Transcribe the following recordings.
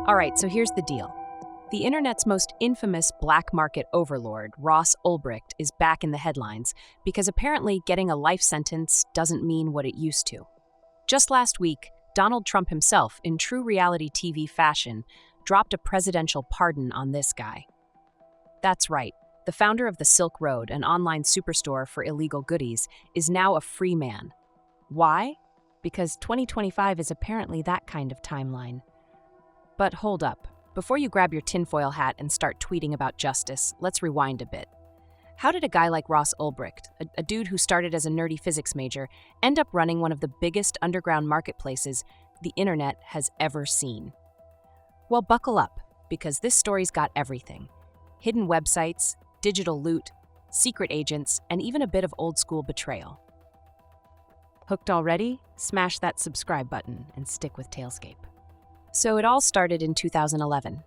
Alright, so here's the deal. The internet's most infamous black market overlord, Ross Ulbricht, is back in the headlines because apparently getting a life sentence doesn't mean what it used to. Just last week, Donald Trump himself, in true reality TV fashion, dropped a presidential pardon on this guy. That's right, the founder of the Silk Road, an online superstore for illegal goodies, is now a free man. Why? Because 2025 is apparently that kind of timeline. But hold up. Before you grab your tinfoil hat and start tweeting about justice, let's rewind a bit. How did a guy like Ross Ulbricht, a dude who started as a nerdy physics major, end up running one of the biggest underground marketplaces the internet has ever seen? Well, buckle up, because this story's got everything. Hidden websites, digital loot, secret agents, and even a bit of old-school betrayal. Hooked already? Smash that subscribe button and stick with Talescape. So it all started in 2011.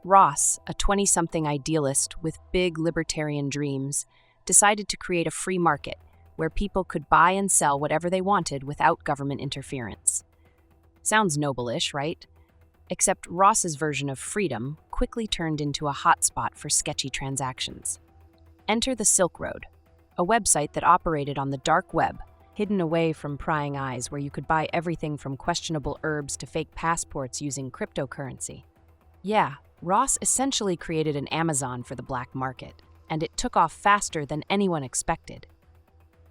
Ross, a 20-something idealist with big libertarian dreams, decided to create a free market where people could buy and sell whatever they wanted without government interference. Sounds noble-ish, right? Except Ross's version of freedom quickly turned into a hotspot for sketchy transactions. Enter the Silk Road, a website that operated on the dark web, hidden away from prying eyes, where you could buy everything from questionable herbs to fake passports using cryptocurrency. Yeah, Ross essentially created an Amazon for the black market, and it took off faster than anyone expected.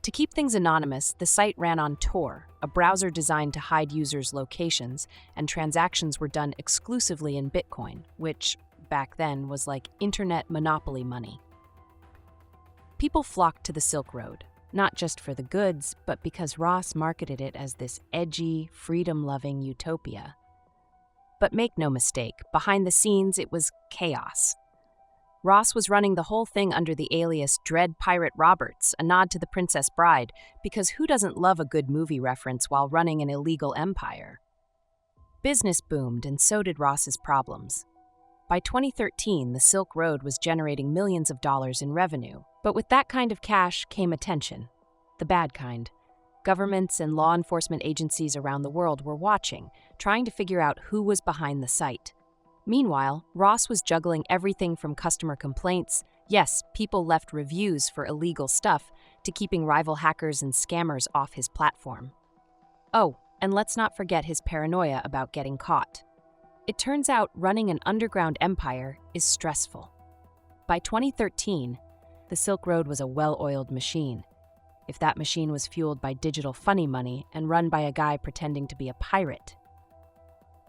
To keep things anonymous, the site ran on Tor, a browser designed to hide users' locations, and transactions were done exclusively in Bitcoin, which, back then, was like internet monopoly money. People flocked to the Silk Road, not just for the goods, but because Ross marketed it as this edgy, freedom-loving utopia. But make no mistake, behind the scenes it was chaos. Ross was running the whole thing under the alias Dread Pirate Roberts, a nod to The Princess Bride, because who doesn't love a good movie reference while running an illegal empire? Business boomed, and so did Ross's problems. By 2013, the Silk Road was generating millions of dollars in revenue. But with that kind of cash came attention. The bad kind. Governments and law enforcement agencies around the world were watching, trying to figure out who was behind the site. Meanwhile, Ross was juggling everything from customer complaints, yes, people left reviews for illegal stuff, to keeping rival hackers and scammers off his platform. Oh, and let's not forget his paranoia about getting caught. It turns out running an underground empire is stressful. By 2013, the Silk Road was a well-oiled machine. If that machine was fueled by digital funny money and run by a guy pretending to be a pirate.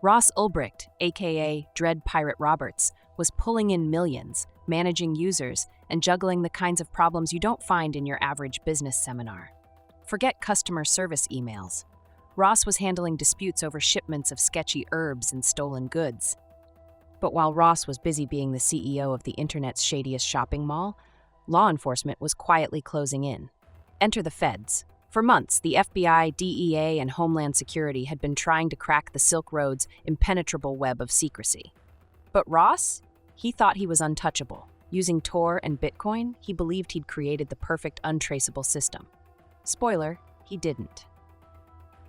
Ross Ulbricht, aka Dread Pirate Roberts, was pulling in millions, managing users, and juggling the kinds of problems you don't find in your average business seminar. Forget customer service emails. Ross was handling disputes over shipments of sketchy herbs and stolen goods. But while Ross was busy being the CEO of the internet's shadiest shopping mall, law enforcement was quietly closing in. Enter the feds. For months, the FBI, DEA, and Homeland Security had been trying to crack the Silk Road's impenetrable web of secrecy. But Ross? He thought he was untouchable. Using Tor and Bitcoin, he believed he'd created the perfect untraceable system. Spoiler, he didn't.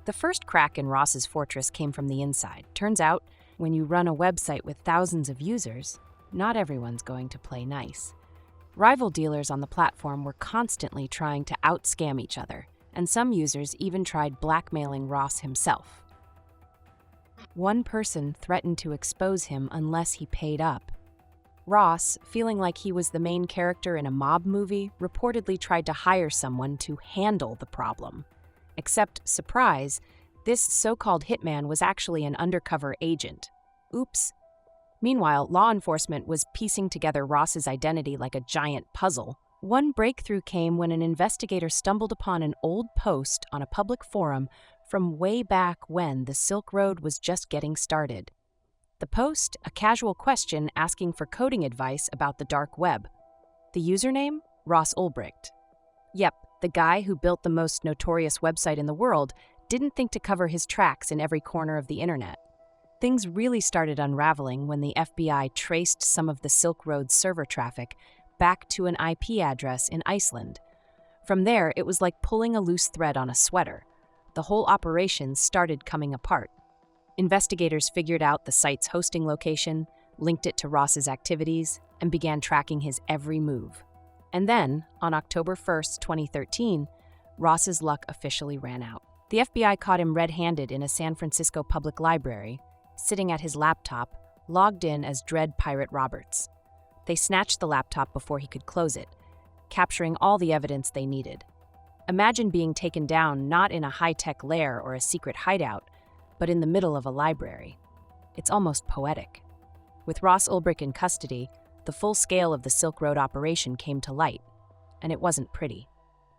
The first crack in Ross's fortress came from the inside. Turns out, when you run a website with thousands of users, not everyone's going to play nice. Rival dealers on the platform were constantly trying to out-scam each other, and some users even tried blackmailing Ross himself. One person threatened to expose him unless he paid up. Ross, feeling like he was the main character in a mob movie, reportedly tried to hire someone to handle the problem. Except, surprise, this so-called hitman was actually an undercover agent. Oops. Meanwhile, law enforcement was piecing together Ross's identity like a giant puzzle. One breakthrough came when an investigator stumbled upon an old post on a public forum from way back when the Silk Road was just getting started. The post, a casual question asking for coding advice about the dark web. The username? Ross Ulbricht. Yep, the guy who built the most notorious website in the world didn't think to cover his tracks in every corner of the internet. Things really started unraveling when the FBI traced some of the Silk Road server traffic back to an IP address in Iceland. From there, it was like pulling a loose thread on a sweater. The whole operation started coming apart. Investigators figured out the site's hosting location, linked it to Ross's activities, and began tracking his every move. And then, on October 1st, 2013, Ross's luck officially ran out. The FBI caught him red-handed in a San Francisco public library, sitting at his laptop, logged in as Dread Pirate Roberts. They snatched the laptop before he could close it, capturing all the evidence they needed. Imagine being taken down not in a high-tech lair or a secret hideout, but in the middle of a library. It's almost poetic. With Ross Ulbricht in custody, the full scale of the Silk Road operation came to light, and it wasn't pretty.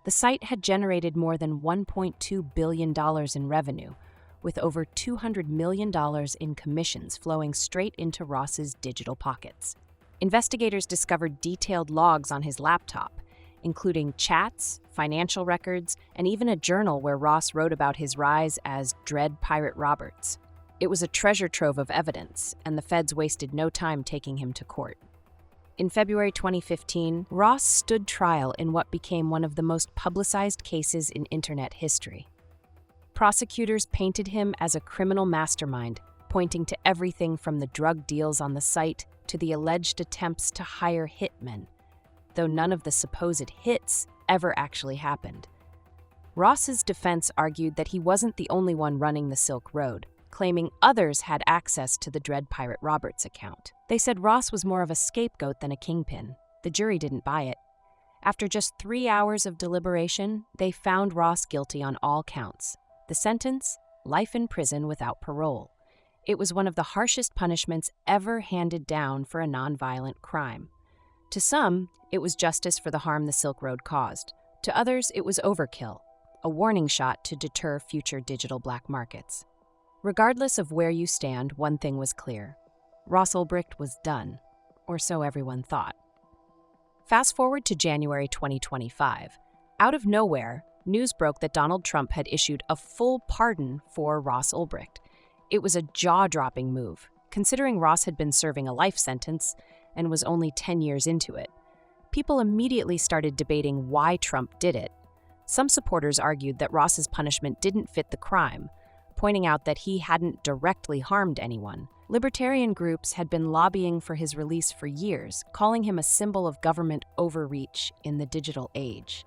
The site had generated more than $1.2 billion in revenue, with over $200 million in commissions flowing straight into Ross's digital pockets. Investigators discovered detailed logs on his laptop, including chats, financial records, and even a journal where Ross wrote about his rise as Dread Pirate Roberts. It was a treasure trove of evidence, and the feds wasted no time taking him to court. In February 2015, Ross stood trial in what became one of the most publicized cases in internet history. Prosecutors painted him as a criminal mastermind, pointing to everything from the drug deals on the site to the alleged attempts to hire hitmen, though none of the supposed hits ever actually happened. Ross's defense argued that he wasn't the only one running the Silk Road, claiming others had access to the Dread Pirate Roberts account. They said Ross was more of a scapegoat than a kingpin. The jury didn't buy it. After just 3 hours of deliberation, they found Ross guilty on all counts. The sentence? Life in prison without parole. It was one of the harshest punishments ever handed down for a nonviolent crime. To some, it was justice for the harm the Silk Road caused. To others, it was overkill, a warning shot to deter future digital black markets. Regardless of where you stand, one thing was clear. Ross Ulbricht was done, or so everyone thought. Fast forward to January 2025. Out of nowhere, news broke that Donald Trump had issued a full pardon for Ross Ulbricht. It was a jaw-dropping move, considering Ross had been serving a life sentence and was only 10 years into it. People immediately started debating why Trump did it. Some supporters argued that Ross's punishment didn't fit the crime, pointing out that he hadn't directly harmed anyone. Libertarian groups had been lobbying for his release for years, calling him a symbol of government overreach in the digital age.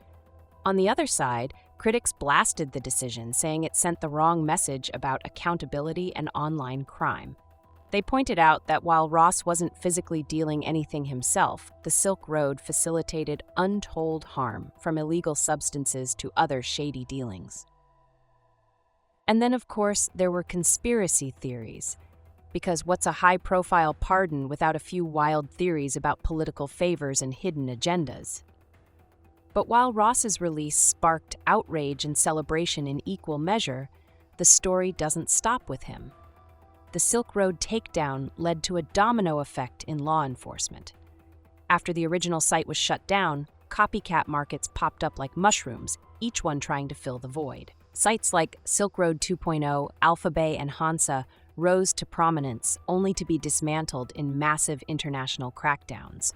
On the other side, critics blasted the decision, saying it sent the wrong message about accountability and online crime. They pointed out that while Ross wasn't physically dealing anything himself, the Silk Road facilitated untold harm, from illegal substances to other shady dealings. And then, of course, there were conspiracy theories. Because what's a high-profile pardon without a few wild theories about political favors and hidden agendas? But while Ross's release sparked outrage and celebration in equal measure, the story doesn't stop with him. The Silk Road takedown led to a domino effect in law enforcement. After the original site was shut down, copycat markets popped up like mushrooms, each one trying to fill the void. Sites like Silk Road 2.0, Alphabay, and Hansa rose to prominence only to be dismantled in massive international crackdowns.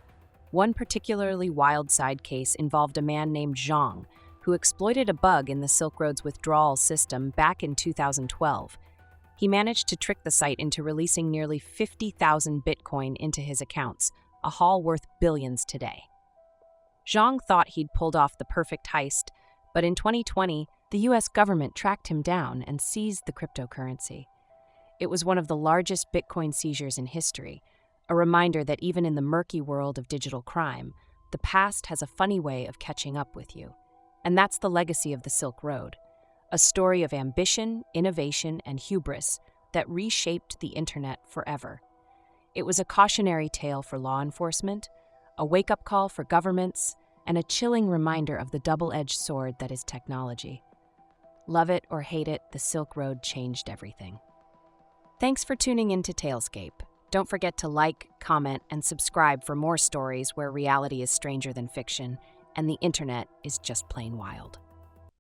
One particularly wild side case involved a man named Zhang, who exploited a bug in the Silk Road's withdrawal system back in 2012. He managed to trick the site into releasing nearly 50,000 Bitcoin into his accounts, a haul worth billions today. Zhang thought he'd pulled off the perfect heist, but in 2020, the US government tracked him down and seized the cryptocurrency. It was one of the largest Bitcoin seizures in history, a reminder that even in the murky world of digital crime, the past has a funny way of catching up with you. And that's the legacy of the Silk Road, a story of ambition, innovation, and hubris that reshaped the internet forever. It was a cautionary tale for law enforcement, a wake-up call for governments, and a chilling reminder of the double-edged sword that is technology. Love it or hate it, the Silk Road changed everything. Thanks for tuning in to Talescape. Don't forget to like, comment, and subscribe for more stories where reality is stranger than fiction and the internet is just plain wild.